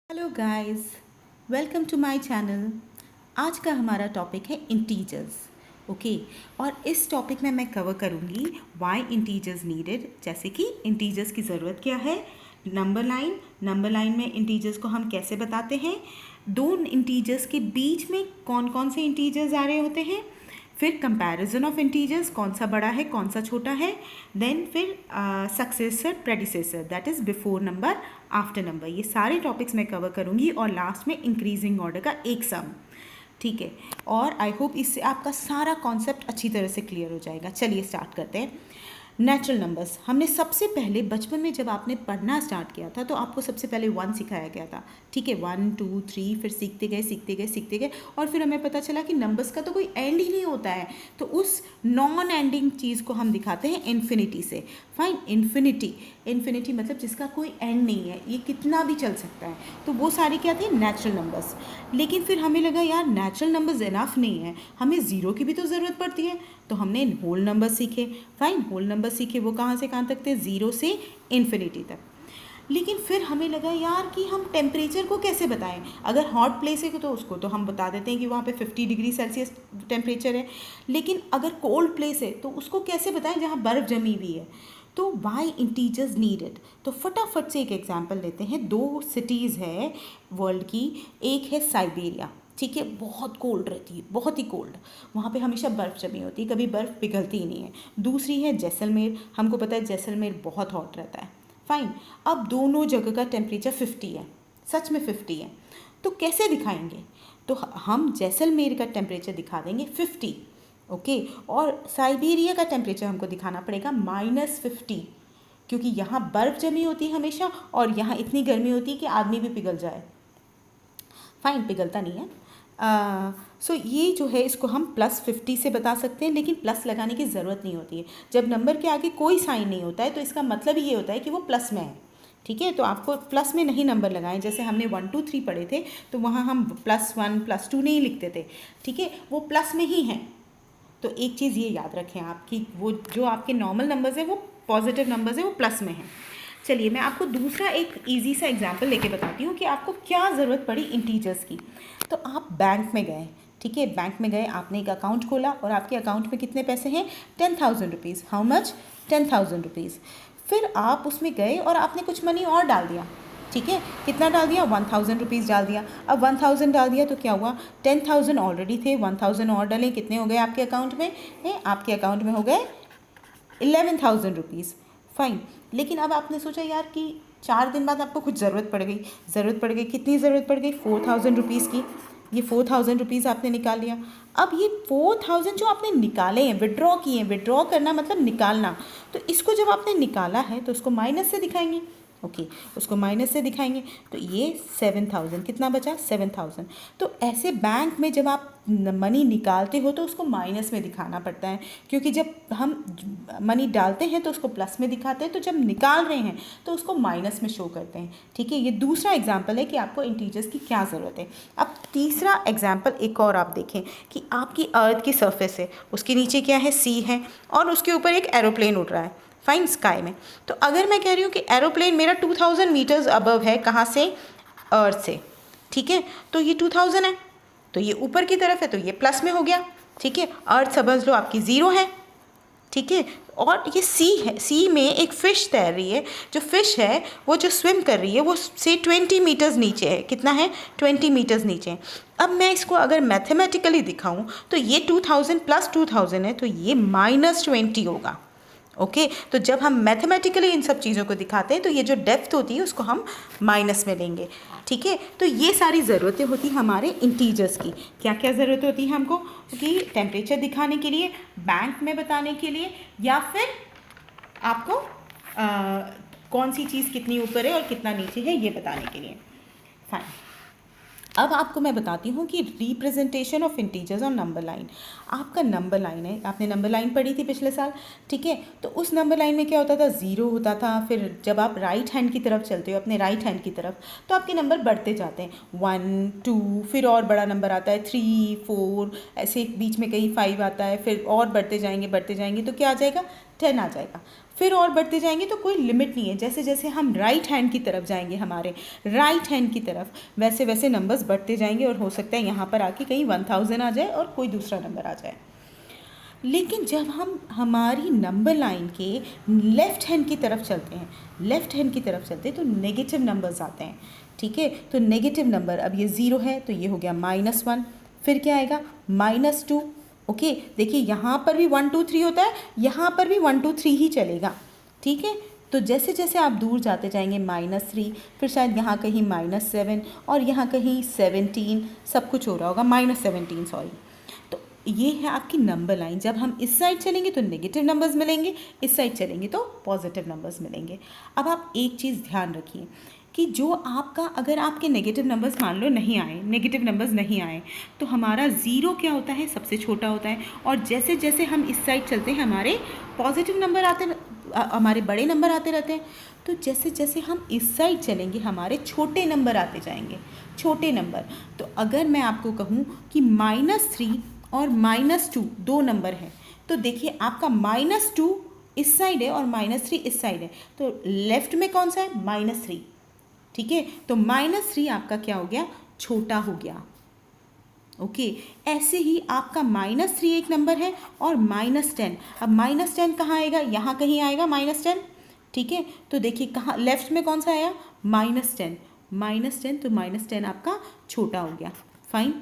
Hello guys, welcome to my channel. आज का हमारा टॉपिक है इंटीजर्स। ओके, और इस टॉपिक में मैं कवर करूँगी व्हाई इंटीजर्स नीडेड, जैसे कि इंटीजर्स की ज़रूरत क्या है, नंबर लाइन में इंटीजर्स को हम कैसे बताते हैं, दो इंटीजर्स के बीच में कौन कौन से इंटीजर्स आ रहे होते हैं, फिर कंपैरिजन ऑफ इंटीजर्स, कौन सा बड़ा है कौन सा छोटा है, देन फिर successor predecessor, that is before number after number. ये सारे टॉपिक्स मैं कवर करूँगी और लास्ट में इंक्रीजिंग ऑर्डर का एक सम। ठीक है, और आई होप इससे आपका सारा कॉन्सेप्ट अच्छी तरह से क्लियर हो जाएगा। चलिए स्टार्ट करते हैं। नेचुरल नंबर्स, हमने सबसे पहले बचपन में जब आपने पढ़ना स्टार्ट किया था तो आपको सबसे पहले 1 सिखाया गया था। ठीक है, 1 2 3, फिर सीखते गए और फिर हमें पता चला कि नंबर्स का तो कोई एंड ही नहीं होता है, तो उस नॉन एंडिंग चीज़ को हम दिखाते हैं इन्फिनिटी से। फाइन, इन्फिनिटी मतलब जिसका कोई एंड नहीं है, ये कितना भी चल सकता है, तो वो सारी क्या थी, नेचुरल नंबर्स। लेकिन फिर हमें लगा यार नेचुरल नंबर्स इनफ नहीं है, हमें ज़ीरो की भी तो ज़रूरत पड़ती है, तो हमने होल नंबर सीखे। फाइन, होल नंबर सीखे, वो कहाँ से कहाँ तक थे, ज़ीरो से इन्फिनिटी तक। लेकिन फिर हमें लगा यार कि हम टेम्परेचर को कैसे बताएं। अगर हॉट प्लेस है तो उसको तो हम बता देते हैं कि वहाँ पे 50 डिग्री सेल्सियस टेम्परेचर है, लेकिन अगर कोल्ड प्लेस है तो उसको कैसे बताएं जहाँ बर्फ़ जमी हुई है। तो वाई इंटीजर्स नीडेड, तो फटाफट से एक एग्जांपल लेते हैं। 2 सिटीज़ है वर्ल्ड की, एक है साइबेरिया, ठीक है, बहुत कोल्ड रहती है, बहुत ही कोल्ड, वहाँ पे हमेशा बर्फ़ जमी होती है, कभी बर्फ़ पिघलती ही नहीं है। दूसरी है जैसलमेर, हमको पता है जैसलमेर बहुत हॉट रहता है। फाइन, अब दोनों जगह का टेम्परेचर 50 है, सच में 50 है, तो कैसे दिखाएंगे, तो हम जैसलमेर का टेम्परेचर दिखा देंगे 50, ओके, और साइबेरिया का टेम्परेचर हमको दिखाना पड़ेगा -50, क्योंकि यहाँ बर्फ़ जमी होती है हमेशा और यहाँ इतनी गर्मी होती है कि आदमी भी पिघल जाए। फाइन, पिघलता नहीं है। सो ये जो है इसको हम +50 से बता सकते हैं, लेकिन प्लस लगाने की ज़रूरत नहीं होती है। जब नंबर के आगे कोई साइन नहीं होता है तो इसका मतलब ये होता है कि वो प्लस में है। ठीक है, तो आपको प्लस में नहीं नंबर लगाएं, जैसे हमने 1 2 3 पढ़े थे तो वहाँ हम +1 +2 नहीं लिखते थे। ठीक है, वो प्लस में ही हैं। तो एक चीज़ ये याद रखें आप कि वो जो आपके नॉर्मल नंबर्स है वो पॉजिटिव नंबर्स है, वो प्लस में हैं। चलिए मैं आपको दूसरा एक इजी सा एग्जांपल लेके बताती हूँ कि आपको क्या ज़रूरत पड़ी इंटीजर्स की। तो आप बैंक में गए, ठीक है, बैंक में गए, आपने एक अकाउंट खोला और आपके अकाउंट में कितने पैसे हैं, 10,000 रुपीज़। How much, 10,000 rupees. फिर आप उसमें गए और आपने कुछ मनी और डाल दिया। ठीक है, कितना डाल दिया, 1,000 रुपीज़ डाल दिया। अब 1,000 डाल दिया तो क्या हुआ, 10,000 ऑलरेडी थे, 1,000 और डालें, कितने हो गए आपके अकाउंट में, आपके अकाउंट में हो गए 11,000 रुपीज़। फाइन, लेकिन अब आपने सोचा यार कि 4 दिन बाद आपको कुछ ज़रूरत पड़ गई, कितनी ज़रूरत पड़ गई, 4,000 रुपीज़ की। ये 4,000 रुपीज़ आपने निकाल लिया। अब ये 4,000 जो आपने निकाले हैं, विड्रॉ किए हैं, विड्रॉ करना मतलब निकालना, तो इसको जब आपने निकाला है तो उसको माइनस से दिखाएंगे। ओके, उसको माइनस से दिखाएंगे, तो ये 7,000, कितना बचा, 7,000। तो ऐसे बैंक में जब आप मनी निकालते हो तो उसको माइनस में दिखाना पड़ता है, क्योंकि जब हम मनी डालते हैं तो उसको प्लस में दिखाते हैं, तो जब निकाल रहे हैं तो उसको माइनस में शो करते हैं। ठीक है, ये दूसरा एग्जाम्पल है कि आपको इंटीजर्स की क्या ज़रूरत है। अब तीसरा एग्जाम्पल एक और आप देखें कि आपकी अर्थ की सरफेस है, उसके नीचे क्या है, सी है, और उसके ऊपर एक एरोप्लेन उड़ रहा है, फाइन, स्काई में। तो अगर मैं कह रही हूँ कि एरोप्लेन मेरा 2,000 मीटर्स अबव है, कहाँ से, अर्थ से, ठीक है, तो ये 2,000 है, तो ये ऊपर की तरफ है, तो ये प्लस में हो गया। ठीक है, अर्थ समझ लो आपकी 0 है। ठीक है, और ये सी है, सी में एक फ़िश तैर रही है, जो फ़िश है वो जो स्विम कर रही है वो से 20 मीटर्स नीचे है, कितना है, 20 मीटर्स नीचे है। अब मैं इसको अगर मैथमेटिकली दिखाऊं तो ये 2,000 + 2,000 है, तो ये -20 होगा। ओके, तो जब हम मैथमेटिकली इन सब चीज़ों को दिखाते हैं तो ये जो डेप्थ होती है उसको हम माइनस में लेंगे। ठीक है, तो ये सारी ज़रूरतें होती हैं हमारे इंटीजर्स की। क्या क्या ज़रूरत होती है हमको, कि टेम्परेचर दिखाने के लिए, बैंक में बताने के लिए, या फिर आपको कौन सी चीज़ कितनी ऊपर है और कितना नीचे है ये बताने के लिए। फाइन, अब आपको मैं बताती हूँ कि रिप्रेजेंटेशन ऑफ इंटीजर्स और नंबर लाइन। आपका नंबर लाइन है, आपने नंबर लाइन पढ़ी थी पिछले साल, ठीक है, तो उस नंबर लाइन में क्या होता था, 0 होता था, फिर जब आप राइट हैंड की तरफ चलते हो, अपने राइट हैंड की तरफ, तो आपके नंबर बढ़ते जाते हैं, 1 2, फिर और बड़ा नंबर आता है 3 4, ऐसे बीच में कहीं 5 आता है, फिर और बढ़ते जाएंगे तो क्या आ जाएगा, 10 आ जाएगा। फिर और बढ़ते जाएंगे तो कोई लिमिट नहीं है। जैसे जैसे हम राइट हैंड की तरफ जाएंगे, हमारे राइट हैंड की तरफ, वैसे वैसे नंबर्स बढ़ते जाएंगे और हो सकता है यहाँ पर आके कहीं 1000 आ जाए और कोई दूसरा नंबर आ जाए। लेकिन जब हम हमारी नंबर लाइन के लेफ़्ट हैंड की तरफ चलते हैं, लेफ़्ट हैंड की तरफ चलते हैं तो नेगेटिव नंबर्स आते हैं। ठीक है, तो नेगेटिव नंबर, अब ये 0 है तो ये हो गया -1, फिर क्या आएगा -2। ओके, देखिए यहाँ पर भी 1 2 3 होता है, यहाँ पर भी 1 2 3 ही चलेगा। ठीक है, तो जैसे जैसे आप दूर जाते जाएंगे -3, फिर शायद यहाँ कहीं -7 और यहाँ कहीं 17, सब कुछ हो रहा होगा, -17 सॉरी। तो ये है आपकी नंबर लाइन। जब हम इस साइड चलेंगे तो नेगेटिव नंबर्स मिलेंगे, इस साइड चलेंगे तो पॉजिटिव नंबर्स मिलेंगे। अब आप एक चीज़ ध्यान रखिए कि जो आपका, अगर आपके नेगेटिव नंबर्स मान लो नहीं आए, नेगेटिव नंबर्स नहीं आए, तो हमारा 0 क्या होता है, सबसे छोटा होता है। और जैसे जैसे हम इस साइड चलते हैं हमारे पॉजिटिव नंबर आते, हमारे बड़े नंबर आते रहते हैं। तो जैसे जैसे हम इस साइड चलेंगे हमारे छोटे नंबर आते जाएंगे, छोटे नंबर। तो अगर मैं आपको कहूँ कि -3 और -2 दो नंबर हैं, तो देखिए आपका -2 इस साइड है और -3 इस साइड है, तो लेफ्ट में कौन सा है, -3। ठीक है, तो -3 आपका क्या हो गया, छोटा हो गया। ओके, ऐसे ही आपका -3 एक नंबर है और -10। अब -10 कहाँ आएगा, यहाँ कहीं आएगा -10। ठीक है, तो देखिए कहाँ लेफ्ट में कौन सा आया, -10, -10, तो -10 आपका छोटा हो गया। फाइन।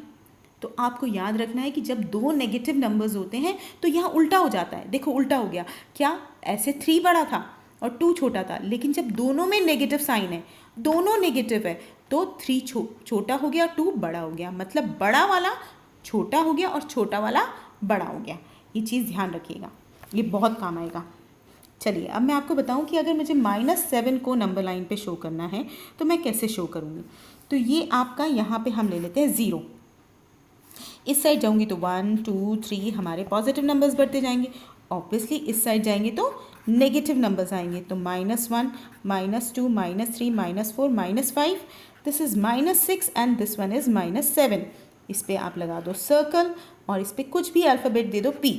तो आपको याद रखना है कि जब दो नेगेटिव नंबर्स होते हैं तो यहाँ उल्टा हो जाता है। देखो उल्टा हो गया, क्या, ऐसे 3 बड़ा था और 2 छोटा था, लेकिन जब दोनों में नेगेटिव साइन है, दोनों नेगेटिव है, तो 3 छोटा हो गया, 2 बड़ा हो गया, मतलब बड़ा वाला छोटा हो गया और छोटा वाला बड़ा हो गया। ये चीज़ ध्यान रखिएगा, ये बहुत काम आएगा। चलिए अब मैं आपको बताऊं कि अगर मुझे -7 को नंबर लाइन पे शो करना है तो मैं कैसे शो करूँगी। तो ये आपका यहाँ पे हम ले लेते हैं 0। इस साइड जाऊंगी तो 1 2 3 हमारे पॉजिटिव नंबर्स बढ़ते जाएंगे। ऑब्वियसली इस साइड जाएंगे तो नेगेटिव नंबर्स आएंगे, तो -1 -2 -3 -4 -5, this is -6 and this one is -7। इस पर आप लगा दो सर्कल और इस पर कुछ भी अल्फ़ाबेट दे दो P।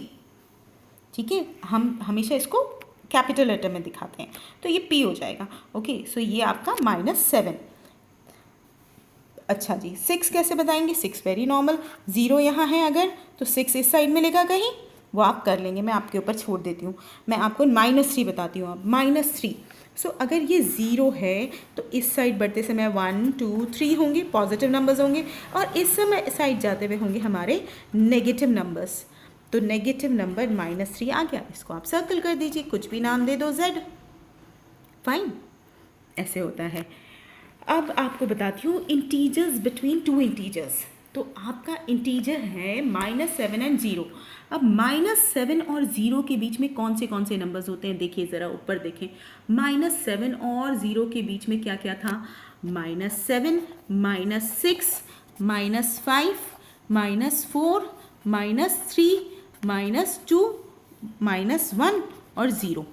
ठीक है, हम हमेशा इसको कैपिटल लेटर में दिखाते हैं, तो ये P हो जाएगा। ओके, सो ये आपका -7। अच्छा जी, 6 कैसे बताएंगे, 6 वेरी नॉर्मल, 0 यहाँ है अगर तो 6 इस साइड मिलेगा कहीं, वो आप कर लेंगे, मैं आपके ऊपर छोड़ देती हूँ। मैं आपको -3 बताती हूँ अब, -3। सो अगर ये 0 है तो इस साइड बढ़ते समय 1 2 3 होंगे, पॉजिटिव नंबर्स होंगे, और इस समय साइड जाते हुए होंगे हमारे नेगेटिव नंबर्स। तो नेगेटिव नंबर -3 आ गया, इसको आप सर्कल कर दीजिए, कुछ भी नाम दे दो, Z। फाइन, ऐसे होता है। अब आपको बताती हूँ इंटीजर्स बिटवीन टू इंटीजर्स। तो आपका इंटीजर है -7 एंड 0। अब -7 और 0 के बीच में कौन से नंबर्स होते हैं, देखिए ज़रा ऊपर देखें। -7 और 0 के बीच में क्या क्या था, -7 -6 -5 -4 -3 -2 -1 और 0।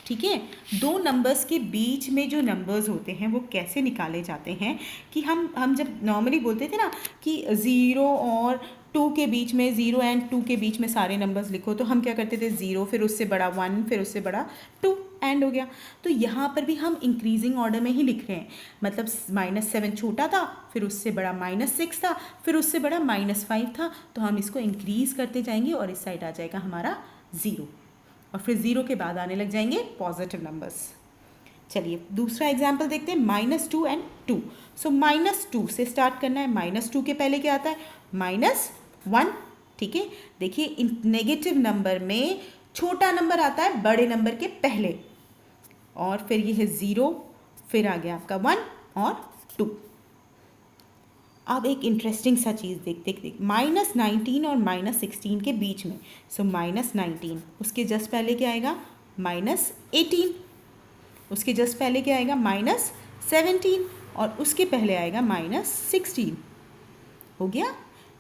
ठीक है, दो नंबर्स के बीच में जो नंबर्स होते हैं वो कैसे निकाले जाते हैं कि हम जब नॉर्मली बोलते थे ना कि 0 और 2 के बीच में, 0 एंड 2 के बीच में सारे नंबर्स लिखो, तो हम क्या करते थे, 0 फिर उससे बड़ा 1 फिर उससे बड़ा 2 एंड हो गया। तो यहाँ पर भी हम इंक्रीजिंग ऑर्डर में ही लिख रहे हैं, मतलब -7 छोटा था, फिर उससे बड़ा -6 था, फिर उससे बड़ा -5 था, तो हम इसको इंक्रीज़ करते जाएंगे और इस साइड आ जाएगा हमारा 0, और फिर 0 के बाद आने लग जाएंगे पॉजिटिव नंबर्स। चलिए दूसरा एग्जाम्पल देखते हैं, -2 एंड 2। सो -2 से स्टार्ट करना है। -2 के पहले क्या आता है, -1। ठीक है, देखिए नेगेटिव नंबर में छोटा नंबर आता है बड़े नंबर के पहले, और फिर ये है 0, फिर आ गया आपका 1 और 2। अब एक इंटरेस्टिंग सा चीज़ देखते -19 और -16 के बीच में। सो -19, उसके जस्ट पहले क्या आएगा, -18, उसके जस्ट पहले क्या आएगा, -17, और उसके पहले आएगा -16। हो गया,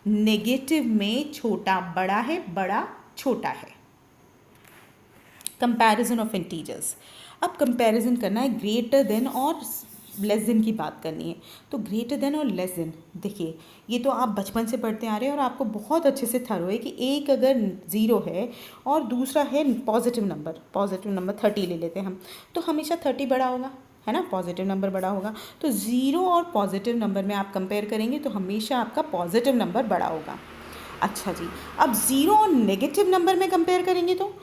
नेगेटिव में छोटा बड़ा है, बड़ा छोटा है। Comparison of integers. अब कंपैरिजन करना है ग्रेटर देन और लेस देन की बात करनी है। तो ग्रेटर देन और लेस देन, देखिए ये तो आप बचपन से पढ़ते आ रहे हैं और आपको बहुत अच्छे से थरो है कि एक अगर 0 है और दूसरा है पॉजिटिव नंबर 30 ले लेते हैं हम, तो हमेशा 30 बड़ा होगा, है ना, पॉजिटिव नंबर बड़ा होगा। तो 0 और पॉजिटिव नंबर में आप कंपेयर करेंगे तो हमेशा आपका पॉजिटिव नंबर बड़ा होगा। अच्छा जी, अब 0 और नेगेटिव नंबर में कंपेयर करेंगे तो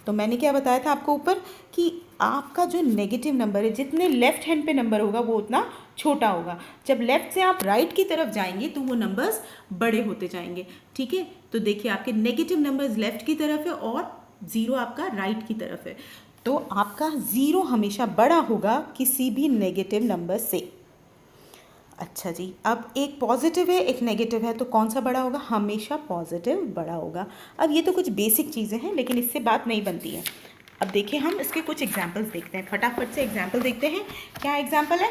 मैंने क्या बताया था आपको ऊपर कि आपका जो नेगेटिव नंबर है, जितने लेफ्ट हैंड पे नंबर होगा वो उतना छोटा होगा। जब लेफ्ट से आप राइट की तरफ जाएंगे तो वो नंबर्स बड़े होते जाएंगे। ठीक है, तो देखिए आपके नेगेटिव नंबर्स लेफ्ट की तरफ है और 0 आपका राइट की तरफ है, तो आपका 0 हमेशा बड़ा होगा किसी भी नेगेटिव नंबर से। अच्छा जी, अब एक पॉजिटिव है एक नेगेटिव है, तो कौन सा बड़ा होगा? हमेशा पॉजिटिव बड़ा होगा। अब ये तो कुछ बेसिक चीज़ें हैं लेकिन इससे बात नहीं बनती है। अब देखिए हम इसके कुछ एग्जाम्पल्स देखते हैं, फटाफट से एग्जाम्पल देखते हैं। क्या एग्जाम्पल है?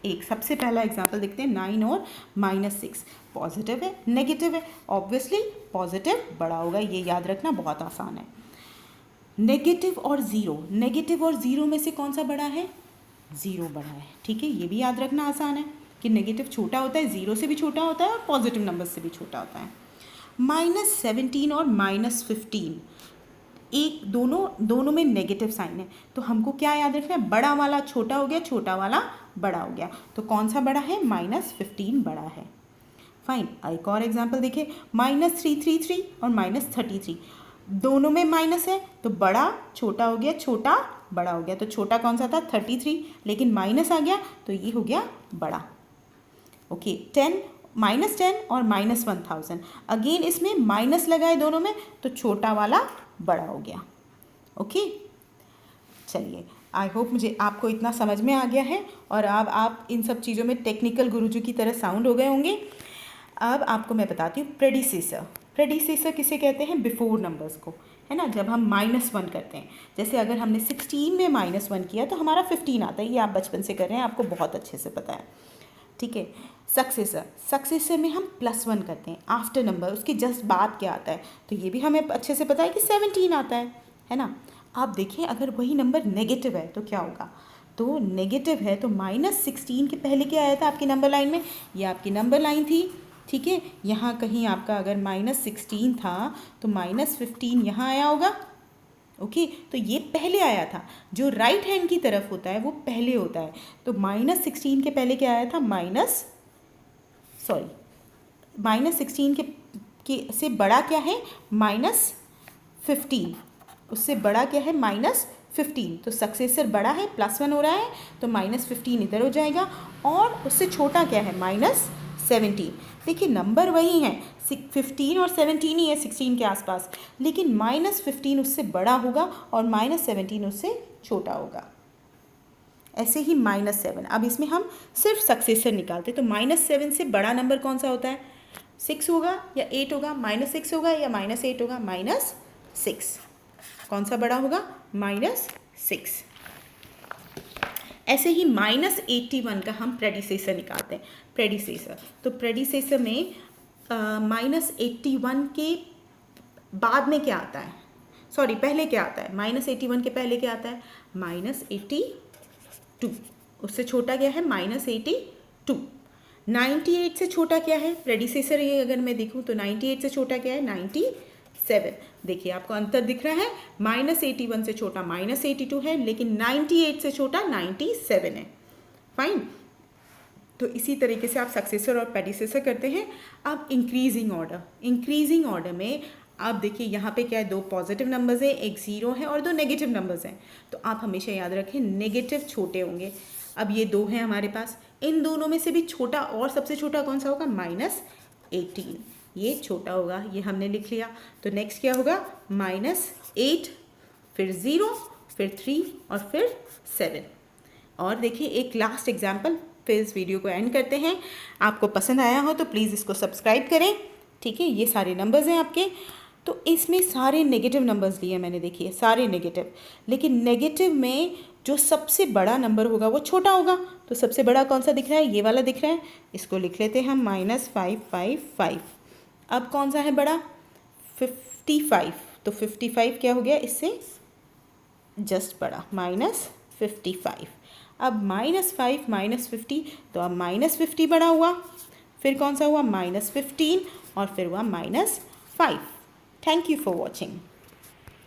एक सबसे पहला एग्जाम्पल देखते हैं, 9 और -6। पॉजिटिव है नेगेटिव है, ऑब्वियसली पॉजिटिव बड़ा होगा, ये याद रखना बहुत आसान है। नेगेटिव और ज़ीरो में से कौन सा बड़ा है? 0 बड़ा है। ठीक है, ये भी याद रखना आसान है कि नेगेटिव छोटा होता है, 0 से भी छोटा होता है और पॉजिटिव नंबर से भी छोटा होता है। -17 और -15, एक दोनों में नेगेटिव साइन है, तो हमको क्या याद रखना है? बड़ा वाला छोटा हो गया, छोटा वाला बड़ा हो गया, तो कौन सा बड़ा है? -15 बड़ा है। फाइन, एक और एग्जाम्पल देखिए, -333 और -33, दोनों में माइनस है, तो बड़ा छोटा हो गया, छोटा बड़ा हो गया, तो छोटा कौन सा था? 33, लेकिन माइनस आ गया तो ये हो गया बड़ा। ओके, -10 और -1000, अगेन इसमें माइनस लगाए दोनों में, तो छोटा वाला बड़ा हो गया। ओके, चलिए, आई होप मुझे आपको इतना समझ में आ गया है और अब आप इन सब चीज़ों में टेक्निकल गुरुजी की तरह साउंड हो गए होंगे। अब आपको मैं बताती हूँ प्रेडिसेसर किसे कहते हैं? बिफोर नंबर्स को, है ना, जब हम -1 करते हैं। जैसे अगर हमने 16 में -1 किया तो हमारा 15 आता है, ये आप बचपन से कर रहे हैं, आपको बहुत अच्छे से पता है। ठीक है, सक्सेसर में हम +1 करते हैं, आफ्टर नंबर उसके जस्ट बाद क्या आता है, तो ये भी हमें अच्छे से पता है कि 17 आता है ना। आप देखिए अगर वही नंबर नेगेटिव है तो क्या होगा? तो नेगेटिव है तो -16 के पहले क्या आया था आपकी नंबर लाइन में? ये आपकी नंबर लाइन थी। ठीक है, यहाँ कहीं आपका अगर -16 था तो -15 यहाँ आया होगा। ओके, तो ये पहले आया था, जो राइट हैंड की तरफ होता है वो पहले होता है, तो -16 के पहले क्या आया था? -16 के से बड़ा क्या है? -15, उससे बड़ा क्या है? -15, तो सक्सेसर बड़ा है, +1 हो रहा है, तो -15 इधर हो जाएगा, और उससे छोटा क्या है? -17। देखिए नंबर वही हैं, 15 और 17 ही है 16 के आसपास, लेकिन -15 उससे बड़ा होगा और -17 उससे छोटा होगा। ऐसे ही -7, अब इसमें हम सिर्फ सक्सेसर निकालते, तो -7 से बड़ा नंबर कौन सा होता है? 6 होगा या 8 होगा? -6 होगा या -8 होगा? -6। कौन सा बड़ा होगा? -6। ऐसे ही -81 का हम प्रेडिसेसर निकालते हैं। तो प्रेडिसेसर में -81 के बाद में क्या आता है? सॉरी, पहले क्या आता है? -81 के पहले क्या आता है? -82। उससे छोटा क्या है? -82। 98 से छोटा क्या है? प्रेडिसेसर ये अगर मैं देखूँ तो 98 से छोटा क्या है? 97। देखिए आपको अंतर दिख रहा है, -81 से छोटा -82 है, लेकिन 98 से छोटा 97 है। फाइन, तो इसी तरीके से आप सक्सेसर और प्रेडिसेसर करते हैं। अब इंक्रीजिंग ऑर्डर में आप देखिए यहाँ पे क्या है? 2 पॉजिटिव नंबर्स हैं, एक 0 है और 2 नेगेटिव नंबर्स हैं, तो आप हमेशा याद रखें नेगेटिव छोटे होंगे। अब ये 2 हैं हमारे पास, इन दोनों में से भी छोटा और सबसे छोटा कौन सा होगा? -18, ये छोटा होगा, ये हमने लिख लिया। तो नेक्स्ट क्या होगा? -8, फिर 0, फिर 3 और फिर 7। और देखिए एक लास्ट एग्जाम्पल, फिर इस वीडियो को एंड करते हैं। आपको पसंद आया हो तो प्लीज़ इसको सब्सक्राइब करें। ठीक है, ये सारे नंबर्स हैं आपके, तो इसमें सारे नेगेटिव नंबर्स लिए मैंने, देखिए सारे नेगेटिव, लेकिन नेगेटिव में जो सबसे बड़ा नंबर होगा वो छोटा होगा, तो सबसे बड़ा कौन सा दिख रहा है? ये वाला दिख रहा है, इसको लिख लेते हैं हम -555। अब कौन सा है बड़ा? 55, तो 55 क्या हो गया? इससे जस्ट बड़ा, -55। अब -5 -50, तो अब -50 बड़ा हुआ, फिर कौन सा हुआ -15 और फिर हुआ -5। Thank you for watching.